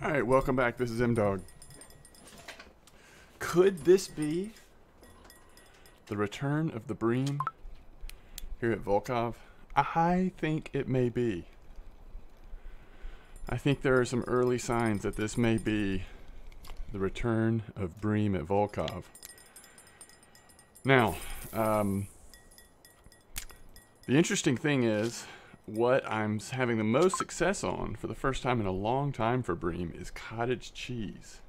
Alright, welcome back. This is M-Dog. Could this be the return of the Bream here at Volkhov? I think it may be. I think there are some early signs that this may be the return of Bream at Volkhov. Now, the interesting thing is, what I'm having the most success on for the first time in a long time for Bream is cottage cheese.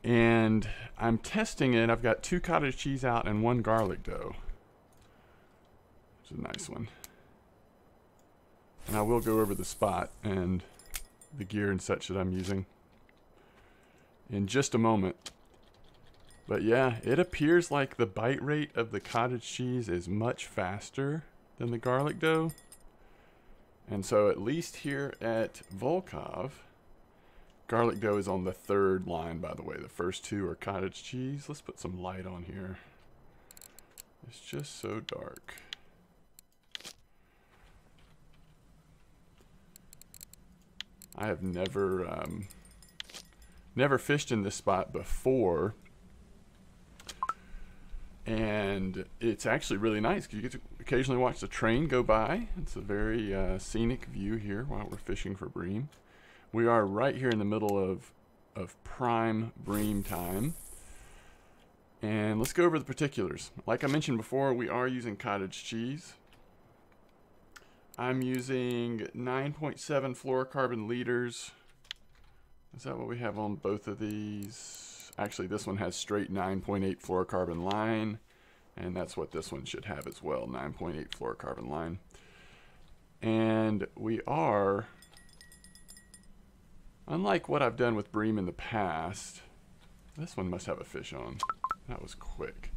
And I'm testing it. I've got 2 cottage cheese out and 1 garlic dough. It's a nice one. And I will go over the spot and the gear and such that I'm using in just a moment. But yeah, it appears like the bite rate of the cottage cheese is much faster than the garlic dough. And so at least here at Volkhov, garlic dough is on the 3rd line, by the way. The first 2 are cottage cheese. Let's put some light on here. It's just so dark. I have never fished in this spot before, and it's actually really nice because you get to occasionally watch the train go by. It's a very scenic view here while we're fishing for Bream. We are right here in the middle of prime Bream time. And let's go over the particulars. Like I mentioned before, we are using cottage cheese. I'm using 9.7 fluorocarbon liters. Is that what we have on both of these? Actually, this one has straight 9.8 fluorocarbon line, and that's what this one should have as well, 9.8 fluorocarbon line. And we are, unlike what I've done with Bream in the past, this one must have a fish on. That was quick.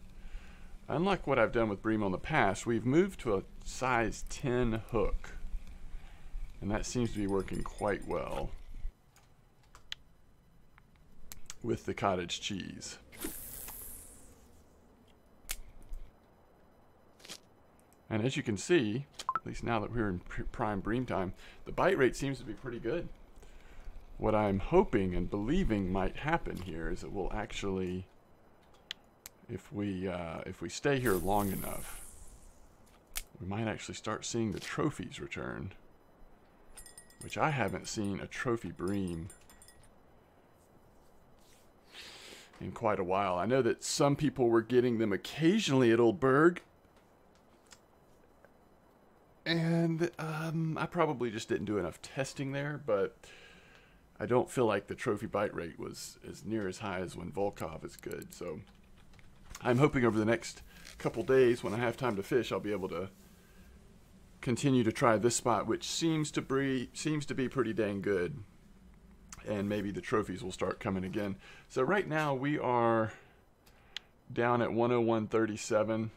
Unlike what I've done with Bream on the past, we've moved to a size 10 hook, and that seems to be working quite well with the cottage cheese. And as you can see, at least now that we're in prime Bream time, the bite rate seems to be pretty good. What I'm hoping and believing might happen here is that we'll actually, if we stay here long enough, we might actually start seeing the trophies return, which I haven't seen a trophy Bream in quite a while. I know that some people were getting them occasionally at Old Berg, and I probably just didn't do enough testing there, but I don't feel like the trophy bite rate was as near as high as when Volkhov is good. So I'm hoping over the next couple days, when I have time to fish, I'll be able to continue to try this spot, which seems to be pretty dang good, and maybe the trophies will start coming again. So right now we are down at 101.37.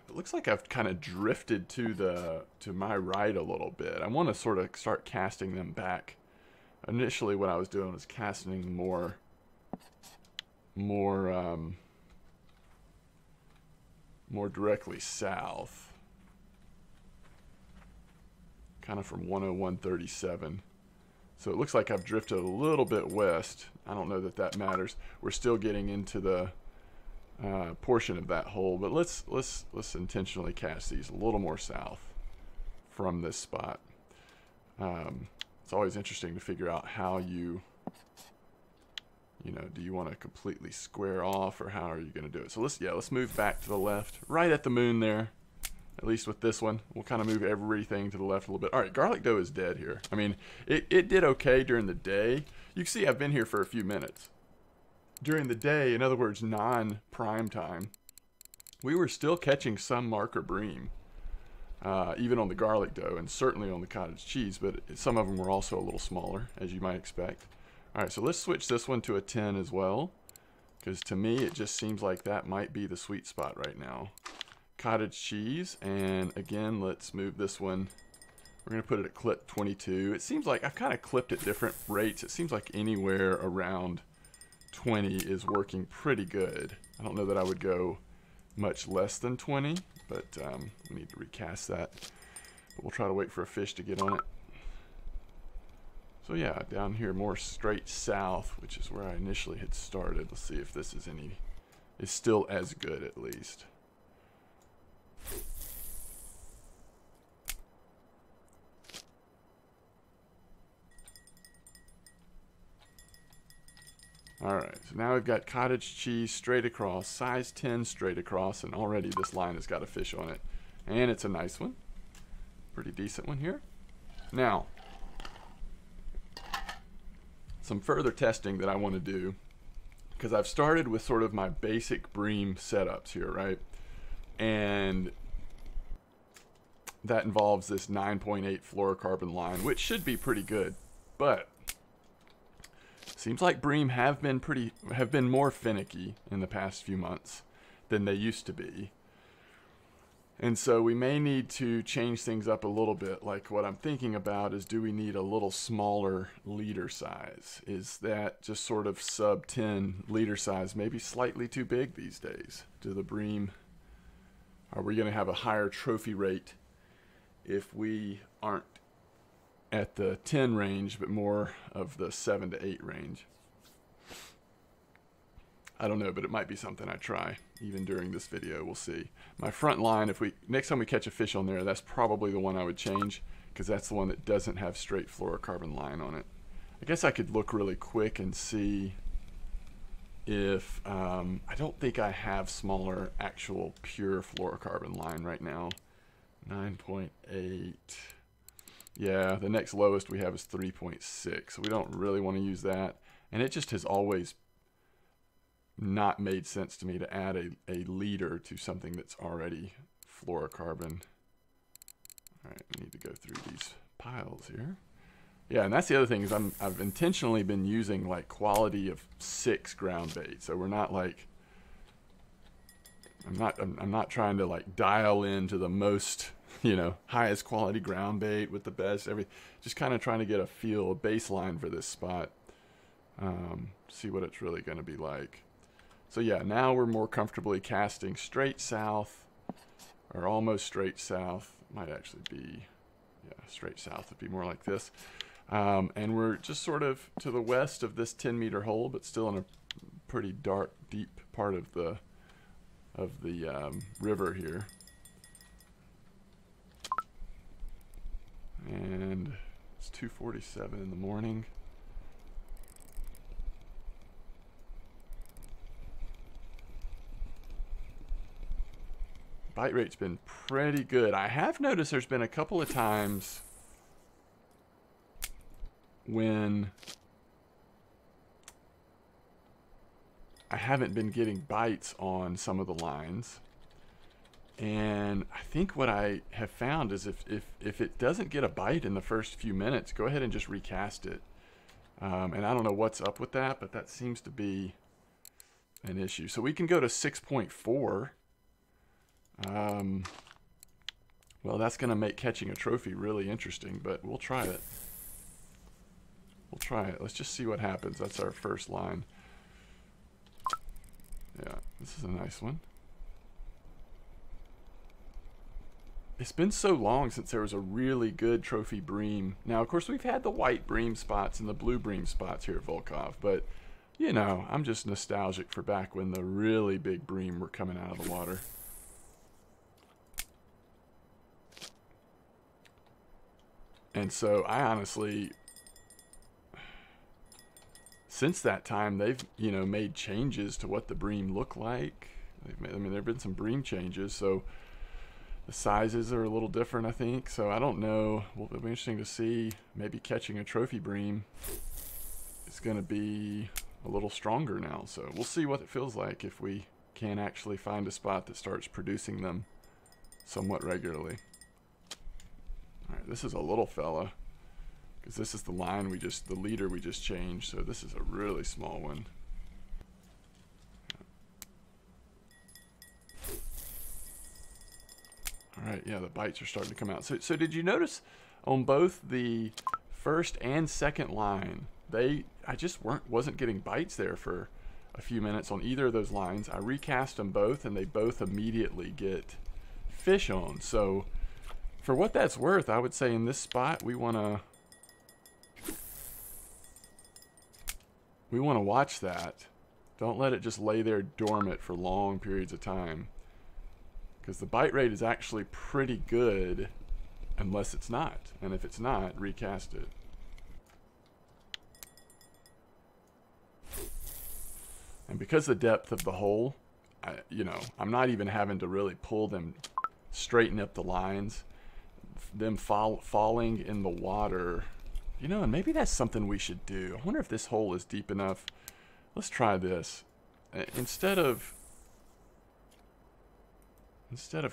It looks like I've kind of drifted to my right a little bit. I want to sort of start casting them back. Initially what I was doing was casting more directly south, kind of from 101.37. So it looks like I've drifted a little bit west. I don't know that that matters. We're still getting into the portion of that hole, but let's intentionally cast these a little more south from this spot. It's always interesting to figure out how do you want to completely square off, or how are you going to do it? So let's move back to the left, right at the moon there. At least with this one, we'll kind of move everything to the left a little bit. All right, garlic dough is dead here. I mean, it did okay during the day. You can see I've been here for a few minutes. During the day, in other words, non-prime time, we were still catching some marker Bream, even on the garlic dough and certainly on the cottage cheese, but some of them were also a little smaller, as you might expect. All right, so let's switch this one to a 10 as well, because to me, it just seems like that might be the sweet spot right now. Cottage cheese, and again, let's move this one. We're going to put it at clip 22. It seems like I've kind of clipped at different rates. It seems like anywhere around 20 is working pretty good. I don't know that I would go much less than 20, but we need to recast that. But we'll try to wait for a fish to get on it. So yeah, down here more straight south, which is where I initially had started. Let's see if this is still as good at least. Alright, so now we've got cottage cheese straight across, size 10 straight across, and already this line has got a fish on it. And it's a nice one. Pretty decent one here. Now, some further testing that I want to do, because I've started with sort of my basic Bream setups here, right? And that involves this 9.8 fluorocarbon line, which should be pretty good. But seems like Bream have been more finicky in the past few months than they used to be. And so we may need to change things up a little bit. Like what I'm thinking about is, do we need a little smaller leader size? Is that just sort of sub 10 leader size maybe slightly too big these days? Do the Bream, are we going to have a higher trophy rate if we aren't at the 10 range, but more of the 7 to 8 range? I don't know, but it might be something I try even during this video. We'll see. My front line, next time we catch a fish on there, that's probably the one I would change, because that's the one that doesn't have straight fluorocarbon line on it. I guess I could look really quick and see if I don't think I have smaller actual pure fluorocarbon line right now. 9.8. Yeah, the next lowest we have is 3.6, so we don't really want to use that. And it just has always not made sense to me to add a leader to something that's already fluorocarbon. All right, we need to go through these piles here. Yeah, and that's the other thing is I've intentionally been using like quality of 6 ground bait. So we're not like, I'm not trying to like dial into the most, you know, highest quality ground bait with the best just kind of trying to get a feel, a baseline for this spot. See what it's really going to be like. So yeah, now we're more comfortably casting straight south, or almost straight south. Might actually be, yeah, straight south would be more like this. And we're just sort of to the west of this 10-meter hole, but still in a pretty dark, deep part of the river here. And it's 2:47 in the morning. Bite rate's been pretty good. I have noticed there's been a couple of times when I haven't been getting bites on some of the lines. And I think what I have found is if it doesn't get a bite in the first few minutes, go ahead and just recast it. And I don't know what's up with that, but that seems to be an issue. So we can go to 6.4. Well, that's going to make catching a trophy really interesting, but we'll try it. We'll try it. Let's just see what happens. That's our first line. Yeah, this is a nice one. It's been so long since there was a really good trophy Bream. Now, of course, we've had the white Bream spots and the blue Bream spots here at Volkhov, but, you know, I'm just nostalgic for back when the really big Bream were coming out of the water. And so I honestly, since that time, they've, you know, made changes to what the Bream look like. I mean, there have been some Bream changes, so the sizes are a little different, I think. So I don't know. Well, it'll be interesting to see. Maybe catching a trophy Bream is going to be a little stronger now. So we'll see what it feels like if we can actually find a spot that starts producing them somewhat regularly. All right, this is a little fella, because this is the line the leader we just changed, so this is a really small one. All right, yeah, the bites are starting to come out. So did you notice on both the first and second line, I just wasn't getting bites there for a few minutes on either of those lines. I recast them both, and they both immediately get fish on. So for what that's worth, I would say in this spot we want to we want to watch that. Don't let it just lay there dormant for long periods of time, because the bite rate is actually pretty good unless it's not. And if it's not, recast it. And because the depth of the hole, I'm not even having to really pull them, straighten up the lines. Them falling in the water, and maybe that's something we should do. I wonder if this hole is deep enough. Let's try this. Instead of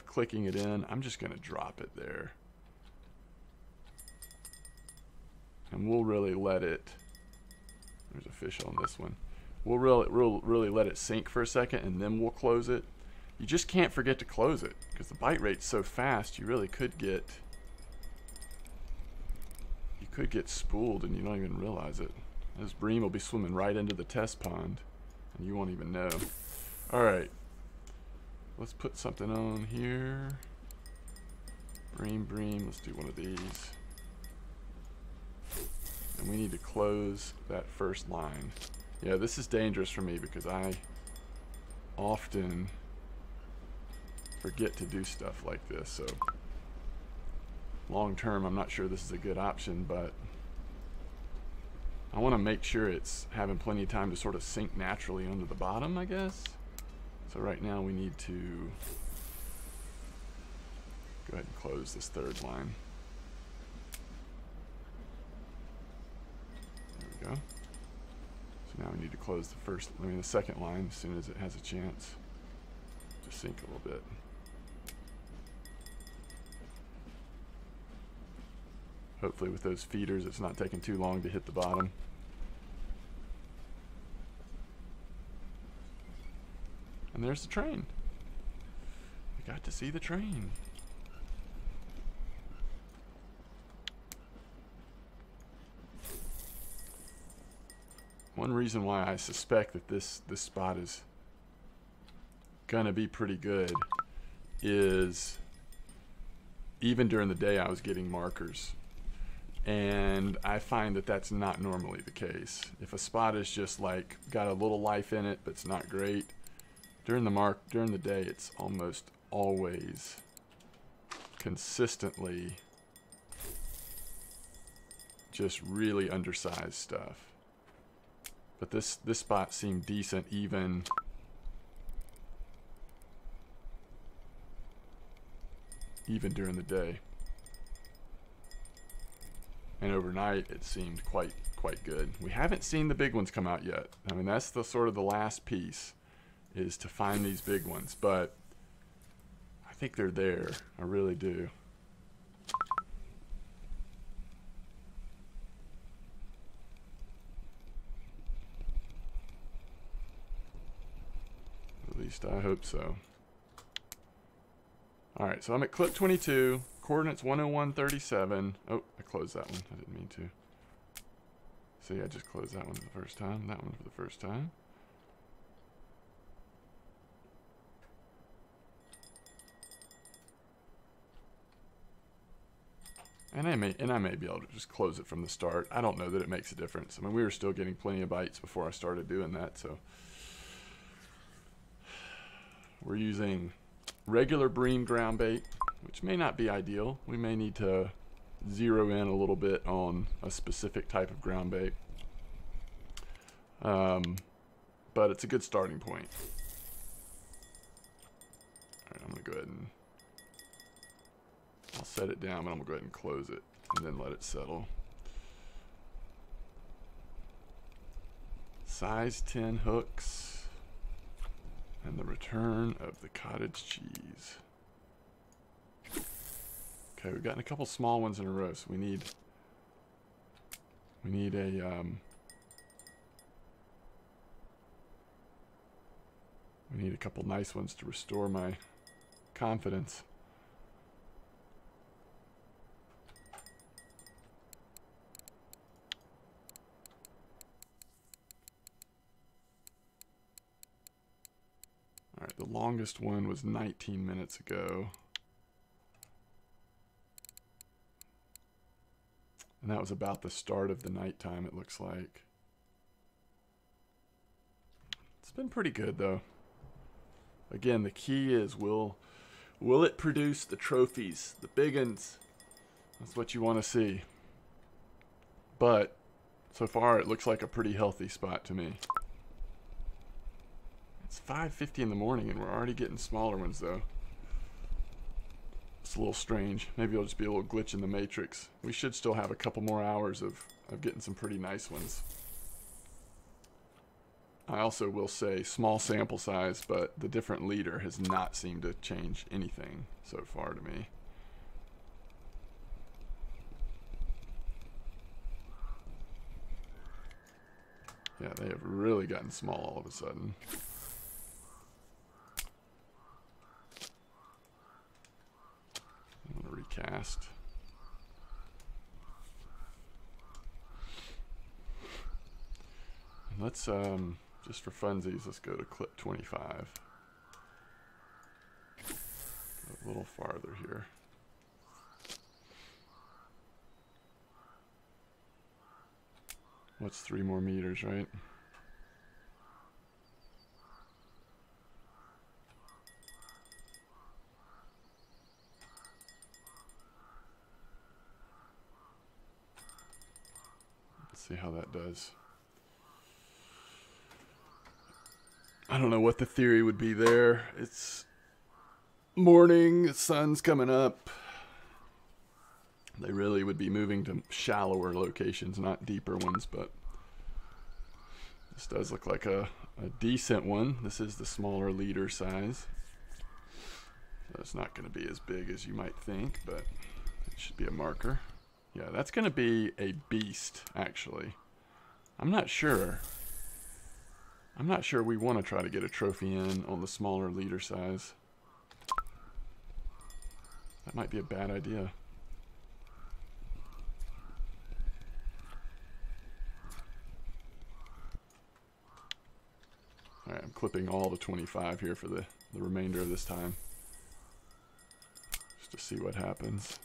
clicking it in, I'm just going to drop it there. And we'll really let it, there's a fish on this one. We'll really let it sink for a second, and then we'll close it. You just can't forget to close it, because the bite rate's so fast, you really could get spooled and you don't even realize it. This bream will be swimming right into the test pond and you won't even know. Alright, let's put something on here. Bream, let's do one of these. And we need to close that first line. Yeah, this is dangerous for me because I often forget to do stuff like this, so long term I'm not sure this is a good option, but I want to make sure it's having plenty of time to sort of sink naturally under the bottom, I guess. So right now we need to go ahead and close this third line. There we go. So now we need to close the second line as soon as it has a chance to sink a little bit. Hopefully with those feeders it's not taking too long to hit the bottom. And there's the train. We got to see the train. One reason why I suspect that this spot is gonna be pretty good is even during the day I was getting markers. And I find that that's not normally the case. If a spot is just like got a little life in it but it's not great, during the day it's almost always consistently just really undersized stuff. But this spot seemed decent even during the day. And overnight it seemed quite good. We haven't seen the big ones come out yet. I mean, that's the sort of the last piece, is to find these big ones, but I think they're there. I really do. At least I hope so. Alright, so I'm at clip 22. Coordinates 101.37. Oh, I closed that one. I didn't mean to. See, I just closed that one for the first time. That one for the first time. And I may be able to just close it from the start. I don't know that it makes a difference. I mean, we were still getting plenty of bites before I started doing that, so we're using regular bream ground bait, which may not be ideal. We may need to zero in a little bit on a specific type of ground bait. But it's a good starting point. Alright, I'm going to go ahead and I'll set it down, but I'm going to go ahead and close it and then let it settle. Size 10 hooks and the return of the cottage cheese. Okay, we've gotten a couple small ones in a row, so we need a couple nice ones to restore my confidence. All right, the longest one was 19 minutes ago. And that was about the start of the nighttime, it looks like. It's been pretty good though. Again, the key is will it produce the trophies, the big ones? That's what you want to see. But so far it looks like a pretty healthy spot to me. It's 5:50 in the morning and we're already getting smaller ones though. It's a little strange. Maybe it'll just be a little glitch in the matrix. We should still have a couple more hours of getting some pretty nice ones. I also will say small sample size, but the different leader has not seemed to change anything so far to me. Yeah, they have really gotten small all of a sudden. I'm going to recast. And let's, just for funsies, let's go to clip 25. Go a little farther here. What's 3 more meters, right? Let's see how that does. I don't know what the theory would be there. It's morning, the sun's coming up. They really would be moving to shallower locations, not deeper ones, but this does look like a decent one. This is the smaller leader size. So it's not going to be as big as you might think, but it should be a marker. Yeah, that's going to be a beast, actually. I'm not sure. I'm not sure we want to try to get a trophy in on the smaller leader size. That might be a bad idea. Alright, I'm clipping all to 25 here for the remainder of this time. Just to see what happens.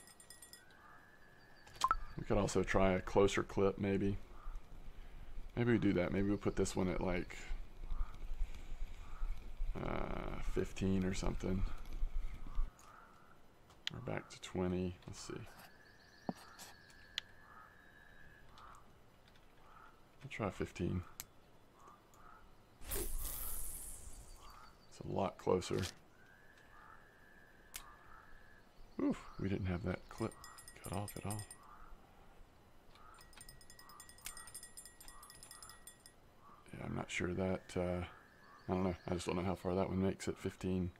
We could also try a closer clip, maybe. Maybe we do that. Maybe we put this one at like 15 or something. Or back to 20. Let's see. I'll try 15. It's a lot closer. Oof, we didn't have that clip cut off at all. Yeah, I'm not sure that, I don't know. I just don't know how far that one makes it, 15.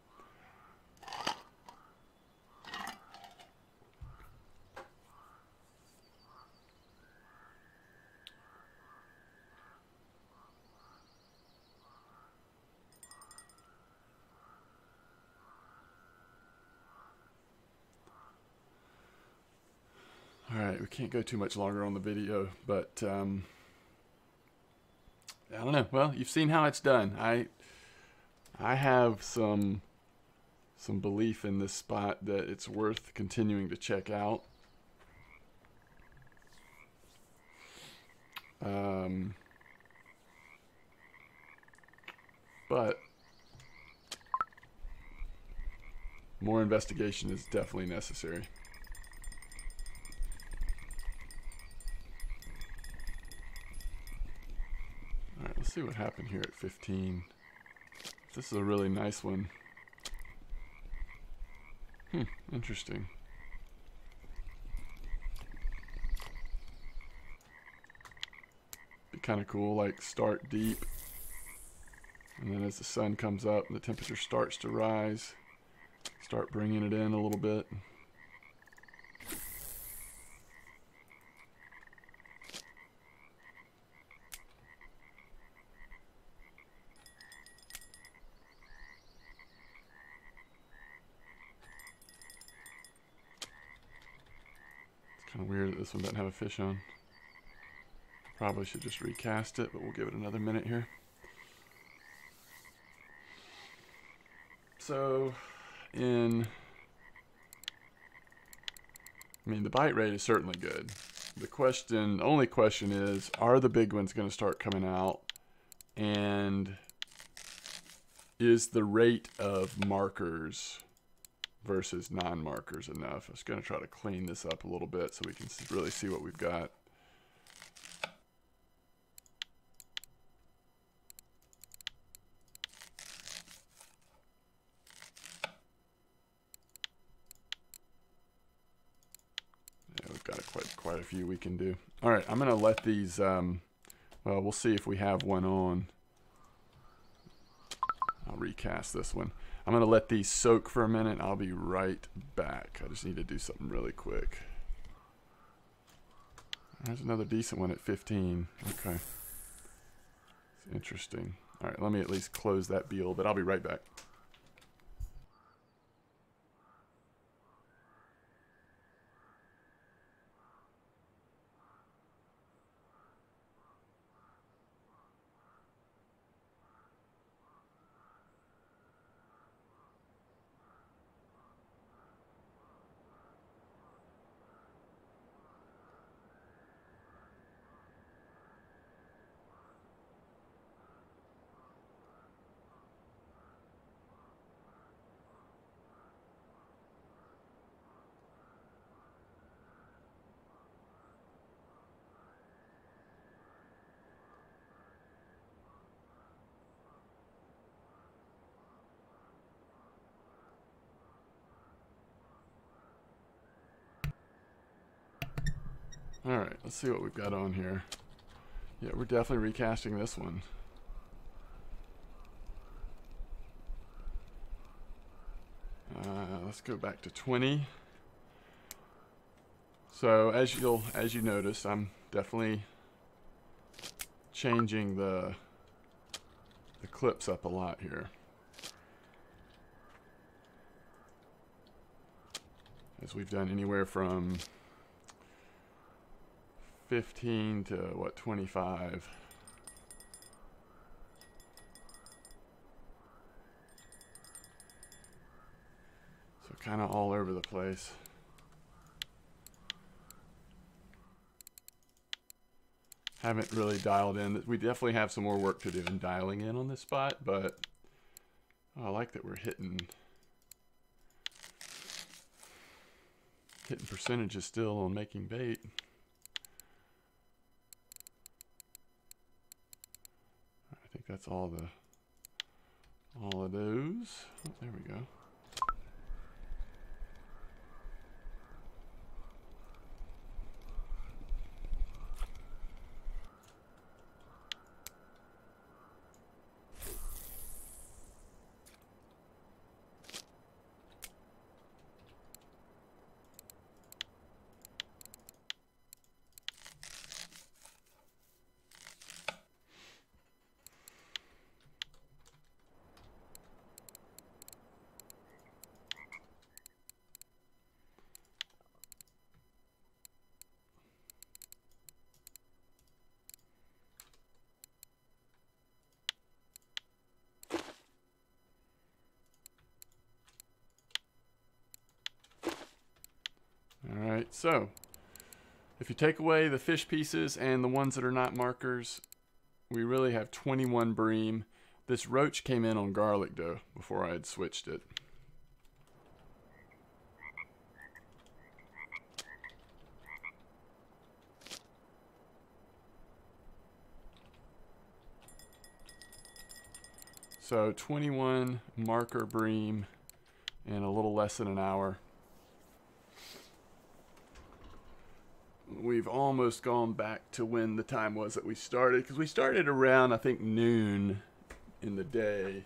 Alright, we can't go too much longer on the video, but I don't know. Well, you've seen how it's done. I have some belief in this spot that it's worth continuing to check out. But more investigation is definitely necessary. Alright, let's see what happened here at 15. This is a really nice one. Interesting. Be kind of cool, like start deep, and then as the sun comes up and the temperature starts to rise, start bringing it in a little bit. Kind of weird that this one doesn't have a fish on. Probably should just recast it, but we'll give it another minute here. So, the bite rate is certainly good. The only question is, are the big ones going to start coming out? And is the rate of markers versus non-markers enough? I was going to try to clean this up a little bit so we can really see what we've got. Yeah, we've got quite a few we can do. All right, I'm going to let these, well, we'll see if we have one on. I'll recast this one. I'm going to let these soak for a minute. I'll be right back. I just need to do something really quick. There's another decent one at 15. Okay. It's interesting. All right, let me at least close that deal, but I'll be right back. All right, let's see what we've got on here. Yeah, we're definitely recasting this one. Let's go back to 20. So as you notice, I'm definitely changing the clips up a lot here. As we've done anywhere from 15 to what, 25. So kind of all over the place. Haven't really dialed in. We definitely have some more work to do in dialing in on this spot, but I like that we're hitting percentages still on making bait. I think that's all of those. Oh, there we go. Alright, so if you take away the fish pieces and the ones that are not markers, we really have 21 bream. This roach came in on garlic dough before I had switched it. So 21 marker bream in a little less than an hour. We've almost gone back to when the time was that we started, because we started around, I think, noon in the day,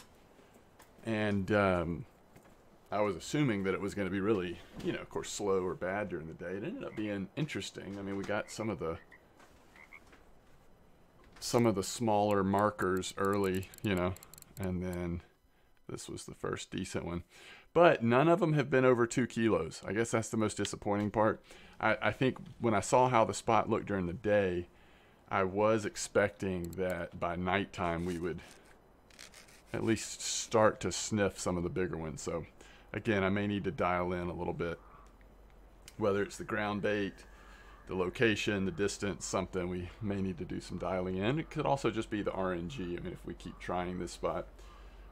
and I was assuming that it was going to be really, you know, of course, slow or bad during the day. It ended up being interesting. I mean, we got some of the smaller markers early, you know, and then this was the first decent one. But none of them have been over 2 kilos. I guess that's the most disappointing part. I think when I saw how the spot looked during the day, I was expecting that by nighttime we would at least start to sniff some of the bigger ones. So again, I may need to dial in a little bit. Whether it's the ground bait, the location, the distance, something, we may need to do some dialing in. It could also just be the RNG. I mean, if we keep trying this spot.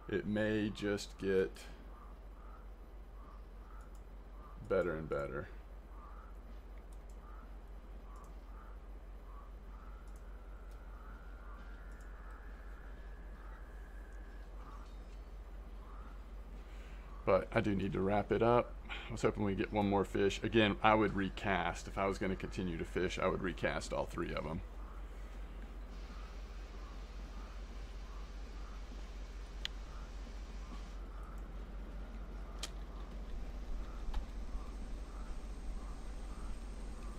it may just get better and better. But I do need to wrap it up. I was hoping we get one more fish. Again, I would recast. If I was going to continue to fish, I would recast all 3 of them.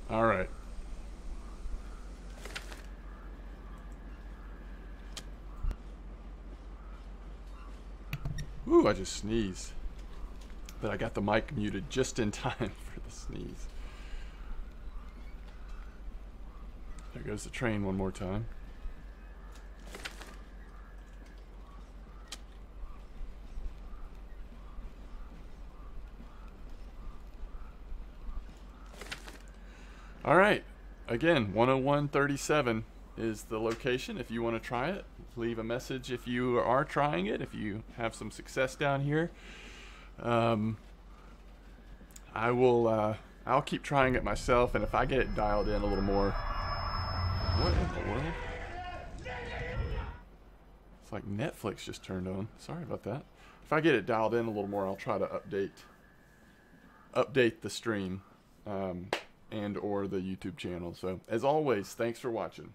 All right. Ooh, I just sneezed. But I got the mic muted just in time for the sneeze. There goes the train one more time. All right. Again, 10137 is the location if you want to try it. Leave a message if you are trying it, if you have some success down here. I'll keep trying it myself, and if I get it dialed in a little more. What in the world? It's like Netflix just turned on. Sorry about that. If I get it dialed in a little more, I'll try to update the stream and or the YouTube channel. So as always, thanks for watching.